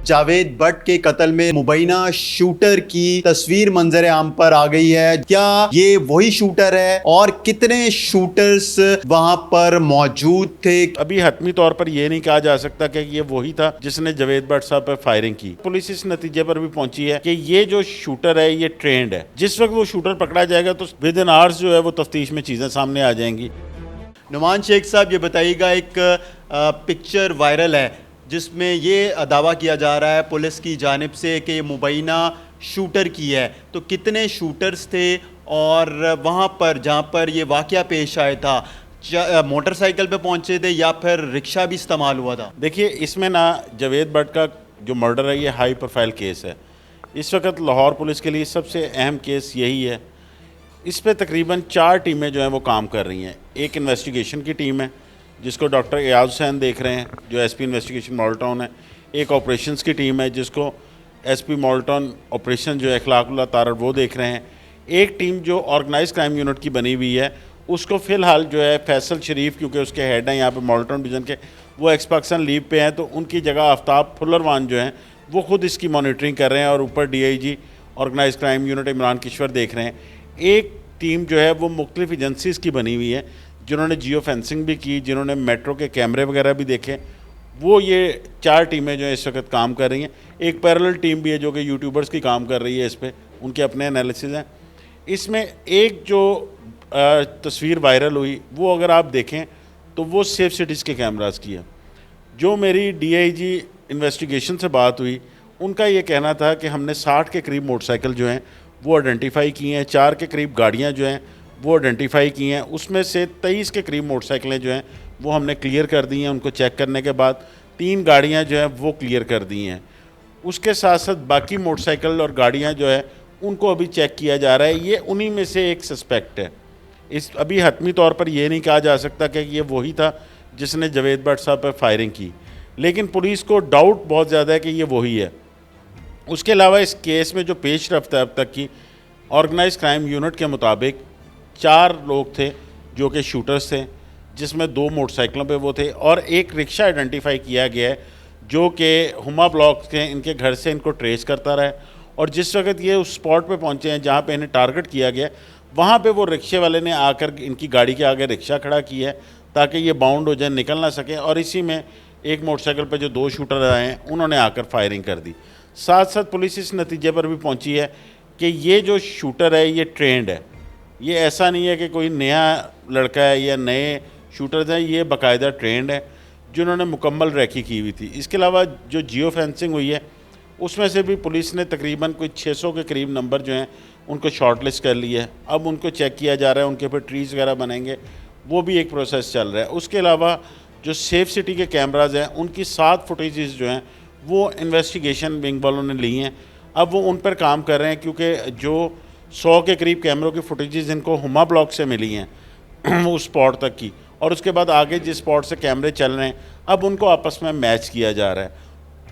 Javed but کے قتل میں مبینہ شوٹر کی تصویر منظر عام پر آ گئی ہے. کیا یہ وہی شوٹر ہے اور کتنے شوٹرز وہاں پر موجود تھے؟ ابھی حتمی طور پر یہ نہیں کہا جا سکتا کہ یہ وہی تھا جس نے جاوید بٹ صاحب پر فائرنگ کی. پولیس اس نتیجے پر بھی پہنچی ہے کہ یہ جو شوٹر ہے یہ ٹرینڈ ہے. جس وقت وہ شوٹر پکڑا جائے گا تو ود ان آورز جو ہے وہ تفتیش میں چیزیں سامنے آ جائیں گی. نعمان شیخ صاحب یہ بتائیے گا، ایک پکچر وائرل ہے جس میں یہ دعویٰ کیا جا رہا ہے پولیس کی جانب سے کہ یہ مبینہ شوٹر کی ہے، تو کتنے شوٹرز تھے اور وہاں پر جہاں پر یہ واقعہ پیش آیا تھا موٹر سائیکل پہ پہنچے تھے یا پھر رکشہ بھی استعمال ہوا تھا؟ دیکھیے اس میں نا جاوید بٹ کا جو مرڈر ہے یہ ہائی پروفائل کیس ہے. اس وقت لاہور پولیس کے لیے سب سے اہم کیس یہی ہے. اس پہ تقریباً 4 ٹیمیں جو ہیں وہ کام کر رہی ہیں. ایک انویسٹیگیشن کی ٹیم ہے جس کو ڈاکٹر ایاز حسین دیکھ رہے ہیں جو S P investigation model town ہے. ایک آپریشنز کی ٹیم ہے جس کو S P model town operation جو ہے اخلاق اللہ طارر وہ دیکھ رہے ہیں. ایک ٹیم جو آرگنائز کرائم یونٹ کی بنی ہوئی ہے اس کو فی الحال جو ہے فیصل شریف، کیونکہ اس کے ہیڈ ہیں یہاں پہ ماڈل ٹاؤن ڈویژن کے، وہ ایکس پاکستان لیو پہ ہیں، تو ان کی جگہ آفتاب پھلروان جو ہیں وہ خود اس کی مانیٹرنگ کر رہے ہیں اور اوپر D I G organise crime unit Imran Kishwar دیکھ رہے ہیں. ایک ٹیم جو ہے وہ مختلف ایجنسیز کی بنی ہوئی ہے جنہوں نے جیو فینسنگ بھی کی، جنہوں نے میٹرو کے کیمرے وغیرہ بھی دیکھے. وہ یہ 4 ٹیمیں جو ہیں اس وقت کام کر رہی ہیں. ایک پیرلل ٹیم بھی ہے جو کہ یوٹیوبرز کی کام کر رہی ہے اس پہ، ان کے اپنے انالیسز ہیں. اس میں ایک جو تصویر وائرل ہوئی وہ اگر آپ دیکھیں تو وہ سیف سٹیز کے کیمراز کی ہے. جو میری ڈی آئی جی انویسٹیگیشن سے بات ہوئی ان کا یہ کہنا تھا کہ ہم نے 60 کے قریب موٹر سائیکل جو ہیں وہ آئیڈینٹیفائی کی ہیں، 4 کے قریب گاڑیاں جو ہیں وہ آئیڈینٹیفائی کی ہیں. اس میں سے 23 کے قریب موٹر سائیکلیں جو ہیں وہ ہم نے کلیئر کر دی ہیں. ان کو چیک کرنے کے بعد 3 گاڑیاں جو ہیں وہ کلیئر کر دی ہیں. اس کے ساتھ ساتھ باقی موٹر سائیکل اور گاڑیاں جو ہے ان کو ابھی چیک کیا جا رہا ہے. یہ انہی میں سے ایک سسپیکٹ ہے. ابھی حتمی طور پر یہ نہیں کہا جا سکتا کہ یہ وہی تھا جس نے جاوید بٹ صاحب پر فائرنگ کی، لیکن پولیس کو ڈاؤٹ بہت زیادہ ہے کہ یہ وہی ہے. اس کے علاوہ اس کیس میں جو پیش رفت ہے اب تک کی، آرگنائز کرائم یونٹ کے مطابق 4 لوگ تھے جو کہ شوٹرز تھے، جس میں 2 موٹر سائیکلوں پہ وہ تھے اور ایک رکشہ آئیڈینٹیفائی کیا گیا ہے جو کہ ہما بلاک کے ان کے گھر سے ان کو ٹریس کرتا رہا. اور جس وقت یہ اس سپاٹ پہ پہنچے ہیں جہاں پہ انہیں ٹارگٹ کیا گیا وہاں پہ وہ رکشے والے نے آ کر ان کی گاڑی کے آگے رکشہ کھڑا کیا ہے تاکہ یہ باؤنڈ ہو جائیں، نکل نہ سکیں. اور اسی میں ایک موٹر سائیکل پہ جو 2 شوٹر آئے ہیں انہوں نے آ کر فائرنگ کر دی. ساتھ ساتھ پولیس اس نتیجے پر بھی پہنچی ہے کہ یہ جو شوٹر ہے یہ ٹرینڈ ہے. یہ ایسا نہیں ہے کہ کوئی نیا لڑکا ہے یا نئے شوٹرز ہیں، یہ باقاعدہ ٹرینڈ ہے جنہوں نے مکمل ریکی کی ہوئی تھی. اس کے علاوہ جو جیو فینسنگ ہوئی ہے اس میں سے بھی پولیس نے تقریباً کوئی 600 کے قریب نمبر جو ہیں ان کو شارٹ لسٹ کر لی ہے. اب ان کو چیک کیا جا رہا ہے، ان کے پھر ٹریز وغیرہ بنیں گے، وہ بھی ایک پروسیس چل رہا ہے. اس کے علاوہ جو سیف سٹی کے کیمراز ہیں ان کی 7 فوٹیجز جو ہیں وہ انویسٹیگیشن ونگ والوں نے لی ہیں. اب وہ ان پر کام کر رہے ہیں کیونکہ جو 100 کے قریب کیمروں کی فوٹیجز ان کو ہما بلاک سے ملی ہیں اس اسپاٹ تک کی، اور اس کے بعد آگے جس اسپاٹ سے کیمرے چل رہے ہیں اب ان کو آپس میں میچ کیا جا رہا ہے.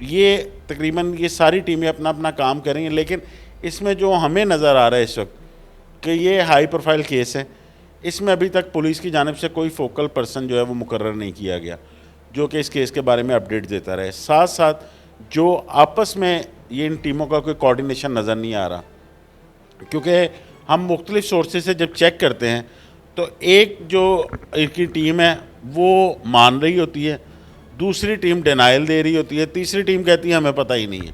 یہ تقریباً یہ ساری ٹیمیں اپنا اپنا کام کریں گی، لیکن اس میں جو ہمیں نظر آ رہا ہے اس وقت کہ یہ ہائی پروفائل کیس ہے. اس میں ابھی تک پولیس کی جانب سے کوئی فوکل پرسن جو ہے وہ مقرر نہیں کیا گیا جو کہ اس کیس کے بارے میں اپڈیٹ دیتا رہے. ساتھ ساتھ جو آپس میں یہ ان ٹیموں کا کوئی کوارڈینیشن نظر نہیں آ رہا، کیونکہ ہم مختلف سورسز سے جب چیک کرتے ہیں تو ایک جو ایک کی ٹیم ہے وہ مان رہی ہوتی ہے، دوسری ٹیم ڈینائل دے رہی ہوتی ہے، تیسری ٹیم کہتی ہے ہمیں پتہ ہی نہیں ہے.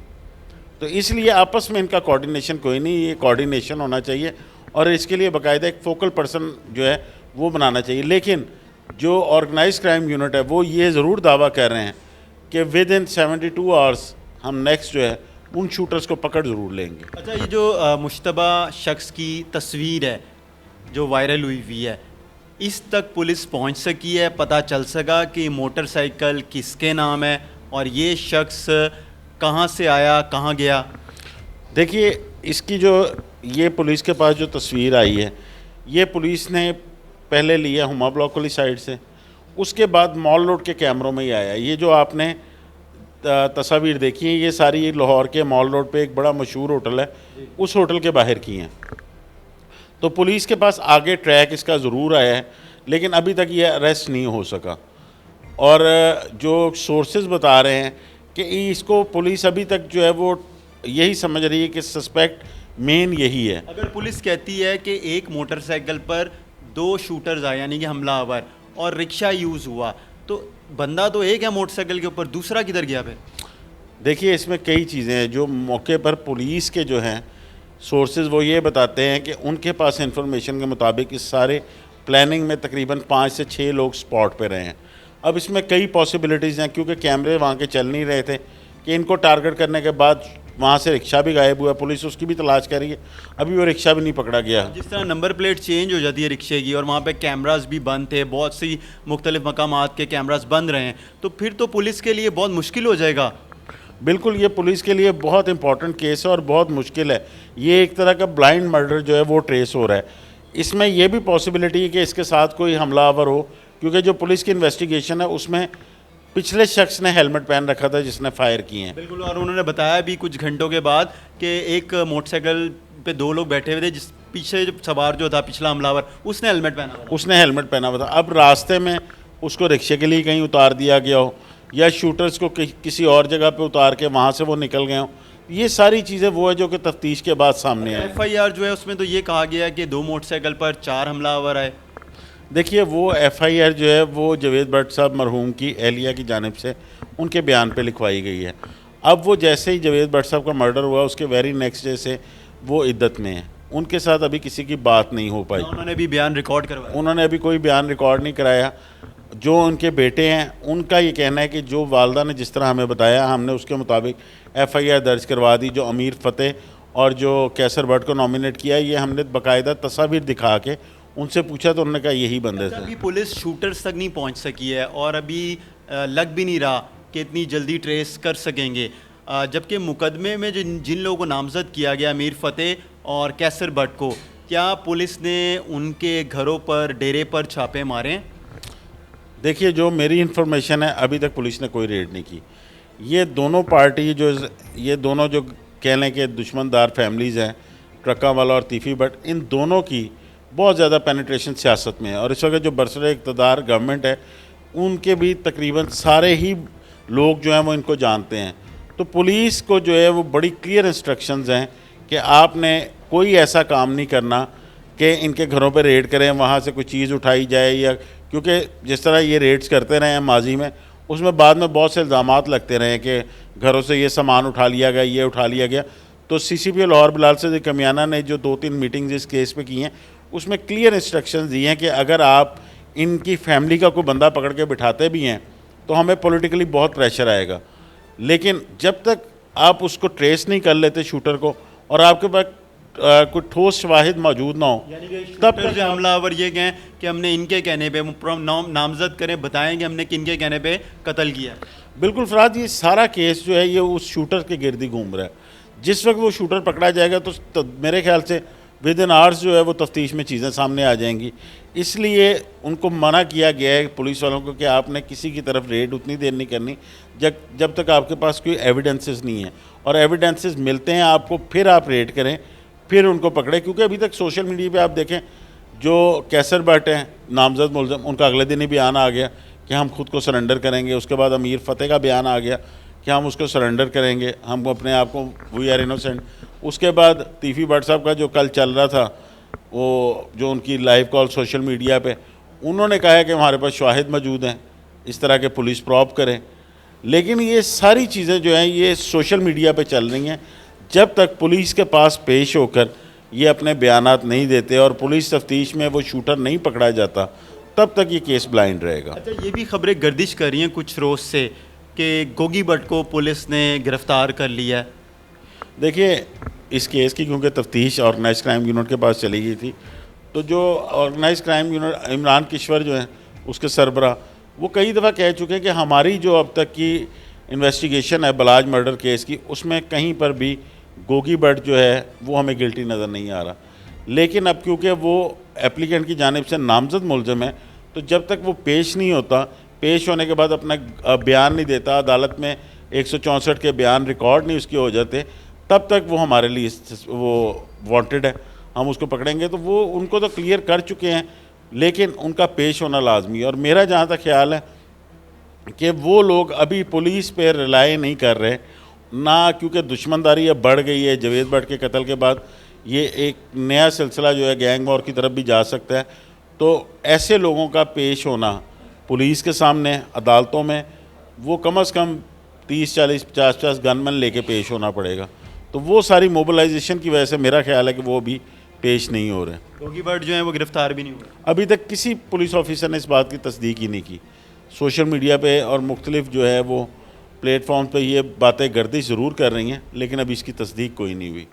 تو اس لیے آپس میں ان کا کوارڈینیشن کوئی نہیں. یہ کوارڈینیشن ہونا چاہیے اور اس کے لیے باقاعدہ ایک فوکل پرسن جو ہے وہ بنانا چاہیے. لیکن جو آرگنائز کرائم یونٹ ہے وہ یہ ضرور دعویٰ کر رہے ہیں کہ ود ان 72 آورس ہم نیکسٹ جو ہے ان شوٹرز کو پکڑ ضرور لیں گے. اچھا، یہ جو مشتبہ شخص کی تصویر ہے جو وائرل ہوئی ہے، اس تک پولیس پہنچ سکی ہے؟ پتہ چل سکا کہ موٹر سائیکل کس کے نام ہے اور یہ شخص کہاں سے آیا، کہاں گیا؟ دیکھیے اس کی جو یہ پولیس کے پاس جو تصویر آئی ہے یہ پولیس نے پہلے لی ہے ہما بلاک والی سائڈ سے، اس کے بعد مال روڈ کے کیمروں میں ہی آیا. یہ جو آپ نے تصاویر دیکھی ہیں یہ ساری لاہور کے مال روڈ پہ ایک بڑا مشہور ہوٹل ہے، اس ہوٹل کے باہر کی ہیں. تو پولیس کے پاس آگے ٹریک اس کا ضرور آیا ہے لیکن ابھی تک یہ اریسٹ نہیں ہو سکا. اور جو سورسز بتا رہے ہیں کہ اس کو پولیس ابھی تک جو ہے وہ یہی سمجھ رہی ہے کہ سسپیکٹ مین یہی ہے. اگر پولیس کہتی ہے کہ ایک موٹر سائیکل پر 2 شوٹرز آئے یعنی کہ حملہ آور اور رکشہ یوز ہوا, تو بندہ تو ایک ہے موٹر سائیکل کے اوپر, دوسرا کدھر گیا پھر؟ دیکھیے اس میں کئی چیزیں ہیں جو موقع پر پولیس کے جو ہیں سورسز وہ یہ بتاتے ہیں کہ ان کے پاس انفارمیشن کے مطابق اس سارے پلاننگ میں تقریباً 5 سے 6 لوگ سپاٹ پہ رہے ہیں. اب اس میں کئی پاسبلٹیز ہیں کیونکہ کیمرے وہاں کے چل نہیں رہے تھے کہ ان کو ٹارگٹ کرنے کے بعد وہاں سے رکشہ بھی غائب ہوا, پولیس اس کی بھی تلاش کر رہی ہے, ابھی وہ رکشہ بھی نہیں پکڑا گیا. جس طرح نمبر پلیٹ چینج ہو جاتی ہے رکشے کی اور وہاں پہ کیمراز بھی بند تھے, بہت سی مختلف مقامات کے کیمراز بند رہے ہیں, تو پھر تو پولیس کے لیے بہت مشکل ہو جائے گا. بالکل, یہ پولیس کے لیے بہت امپورٹنٹ کیس ہے اور بہت مشکل ہے. یہ ایک طرح کا بلائنڈ مرڈر جو ہے وہ ٹریس ہو رہا ہے. اس میں یہ بھی پاسبلٹی ہے کہ اس کے ساتھ کوئی حملہ آور ہو, کیونکہ جو پولیس کی انویسٹیگیشن ہے اس میں پچھلے شخص نے ہیلمٹ پہن رکھا تھا جس نے فائر کیے ہیں. بالکل, اور انہوں نے بتایا بھی کچھ گھنٹوں کے بعد کہ ایک موٹر سائیکل پہ 2 لوگ بیٹھے ہوئے تھے, جس پیچھے سوار جو تھا پچھلا حملہ آور اس نے ہیلمٹ پہنا ہوا تھا. اس نے ہیلمٹ پہنا ہوا تھا. اب راستے میں اس کو رکشے کے لیے کہیں اتار دیا گیا ہو یا شوٹرز کو کسی اور جگہ پہ اتار کے وہاں سے وہ نکل گئے ہوں, یہ ساری چیزیں وہ ہے جو کہ تفتیش کے بعد سامنے آئے. ایف آئی آر جو ہے اس میں تو یہ کہا گیا ہے کہ 2 موٹر سائیکل پر 4 حملہ آور آئے. دیکھیے وہ ایف آئی آر جو ہے وہ جاوید بٹ صاحب مرحوم کی اہلیہ کی جانب سے ان کے بیان پہ لکھوائی گئی ہے. اب وہ جیسے ہی جاوید بٹ صاحب کا مرڈر ہوا اس کے ویری نیکسٹ ڈے سے وہ عدت میں ہیں, ان کے ساتھ ابھی کسی کی بات نہیں ہو پائی. انہوں نے بھی بیان ریکارڈ کروایا. انہوں نے ابھی کوئی بیان ریکارڈ نہیں کرایا. جو ان کے بیٹے ہیں ان کا یہ کہنا ہے کہ جو والدہ نے جس طرح ہمیں بتایا ہم نے اس کے مطابق ایف آئی آر درج کروا دی. جو امیر فتح اور جو کیسر بٹ کو نامنیٹ کیا یہ ہم نے باقاعدہ تصاویر دکھا کے ان سے پوچھا تو انہوں نے کہا یہی بندے تھے. ابھی پولیس شوٹرز تک نہیں پہنچ سکی ہے اور ابھی لگ بھی نہیں رہا کہ اتنی جلدی ٹریس کر سکیں گے, جبکہ مقدمے میں جن لوگوں کو نامزد کیا گیا امیر فتح اور کیسر بٹ کو, کیا پولیس نے ان کے گھروں پر ڈیرے پر چھاپے مارے ہیں؟ دیکھیے جو میری انفارمیشن ہے ابھی تک پولیس نے کوئی ریڈ نہیں کی. یہ دونوں پارٹی یہ دونوں جو کہہ لیں کہ دشمن دار فیملیز ہیں, ٹرکا والا اور تیفی بٹ, ان دونوں کی بہت زیادہ پینیٹریشن سیاست میں ہے. اور اس وقت جو برسر اقتدار گورنمنٹ ہے ان کے بھی تقریباً سارے ہی لوگ جو ہیں وہ ان کو جانتے ہیں. تو پولیس کو جو ہے وہ بڑی کلیئر انسٹرکشنز ہیں کہ آپ نے کوئی ایسا کام نہیں کرنا کہ ان کے گھروں پہ ریڈ کریں, وہاں سے کوئی چیز اٹھائی جائے, یا کیونکہ جس طرح یہ ریڈز کرتے رہے ہیں ماضی میں اس میں بعد میں بہت سے الزامات لگتے رہے ہیں کہ گھروں سے یہ سامان اٹھا لیا گیا, یہ اٹھا لیا گیا. تو سی سی پی لاہور بلال سے کمیانہ نے جو 2-3 میٹنگز اس کیس پہ کی ہیں اس میں کلیئر انسٹرکشنز دی ہیں کہ اگر آپ ان کی فیملی کا کوئی بندہ پکڑ کے بٹھاتے بھی ہیں تو ہمیں پولیٹیکلی بہت پریشر آئے گا, لیکن جب تک آپ اس کو ٹریس نہیں کر لیتے شوٹر کو اور آپ کے پاس کوئی ٹھوس شواہد موجود نہ ہو, تب جو حملہ آور یہ کہیں کہ ہم نے ان کے کہنے پہ نامزد کریں, بتائیں کہ ہم نے کن کے کہنے پہ قتل کیا. بالکل فراد, یہ سارا کیس جو ہے یہ اس شوٹر کے گرد ہی گھوم رہا ہے. جس وقت وہ شوٹر پکڑا جائے گا تو میرے خیال سے ود ان آورس جو ہے وہ تفتیش میں چیزیں سامنے آ جائیں گی. اس لیے ان کو منع کیا گیا ہے پولیس والوں کو کہ آپ نے کسی کی طرف ریڈ اتنی دیر نہیں کرنی جب تک آپ کے پاس کوئی ایویڈنسز نہیں ہیں, اور ایویڈنسز ملتے ہیں آپ کو پھر آپ ریڈ کریں, پھر ان کو پکڑے. کیونکہ ابھی تک سوشل میڈیا پہ آپ دیکھیں جو کیسر بٹ ہیں نامزد ملزم, ان کا اگلے دن ہی بیان آ گیا کہ ہم خود کو سرنڈر کریں گے. اس کے بعد امیر فتح کا بیان آ گیا کہ ہم اس کو سرنڈر کریں گے, ہم اپنے آپ کو وی آر انوسینٹ. اس کے بعد تیفی بٹ صاحب کا جو کل چل رہا تھا وہ جو ان کی لائیو کال سوشل میڈیا پہ, انہوں نے کہا ہے کہ ہمارے پاس شواہد موجود ہیں اس طرح کے پولیس پراپ کریں. لیکن یہ ساری چیزیں جو ہیں یہ سوشل میڈیا پہ چل رہی ہیں. جب تک پولیس کے پاس پیش ہو کر یہ اپنے بیانات نہیں دیتے اور پولیس تفتیش میں وہ شوٹر نہیں پکڑا جاتا تب تک یہ کیس بلائنڈ رہے گا. اچھا, یہ بھی خبریں گردش کر رہی ہیں کچھ روز سے کہ گوگی بٹ کو پولیس نے گرفتار کر لیا ہے. دیکھیے اس کیس کی کیونکہ تفتیش آرگنائز کرائم یونٹ کے پاس چلی گئی تھی, تو جو آرگنائز کرائم یونٹ عمران کشور جو ہیں اس کے سربراہ, وہ کئی دفعہ کہہ چکے ہیں کہ ہماری جو اب تک کی انویسٹیگیشن ہے بلاج مرڈر کیس کی اس میں کہیں پر بھی گوگی بٹ جو ہے وہ ہمیں گلٹی نظر نہیں آ رہا. لیکن اب کیونکہ وہ اپلیکنٹ کی جانب سے نامزد ملزم ہے تو جب تک وہ پیش نہیں ہوتا, پیش ہونے کے بعد اپنا بیان نہیں دیتا, عدالت میں 164 کے بیان ریکارڈ نہیں اس کے ہو جاتے, تب تک وہ ہمارے لیے وہ وانٹڈ ہے, ہم اس کو پکڑیں گے. تو وہ ان کو تو کلیئر کر چکے ہیں لیکن ان کا پیش ہونا لازمی ہے. اور میرا جہاں تک خیال ہے کہ وہ لوگ ابھی پولیس پہ ریلائی نہیں کر رہے نہ، کیونکہ دشمنداری اب بڑھ گئی ہے جاوید بٹ کے قتل کے بعد، یہ ایک نیا سلسلہ جو ہے گینگ وار کی طرف بھی جا سکتا ہے. تو ایسے لوگوں کا پیش ہونا پولیس کے سامنے، عدالتوں میں، وہ کم از کم 30 40 50 گن مین لے کے پیش ہونا پڑے گا. تو وہ ساری موبلائزیشن کی وجہ سے میرا خیال ہے کہ وہ بھی پیش نہیں ہو رہے. ڈوگی بٹ جو ہیں وہ گرفتار بھی نہیں ہوئے. ابھی تک کسی پولیس آفیسر نے اس بات کی تصدیق ہی نہیں کی. سوشل میڈیا پہ اور مختلف جو ہے وہ پلیٹ فارم پہ یہ باتیں گردش ضرور کر رہی ہیں، لیکن ابھی اس کی تصدیق کوئی نہیں ہوئی.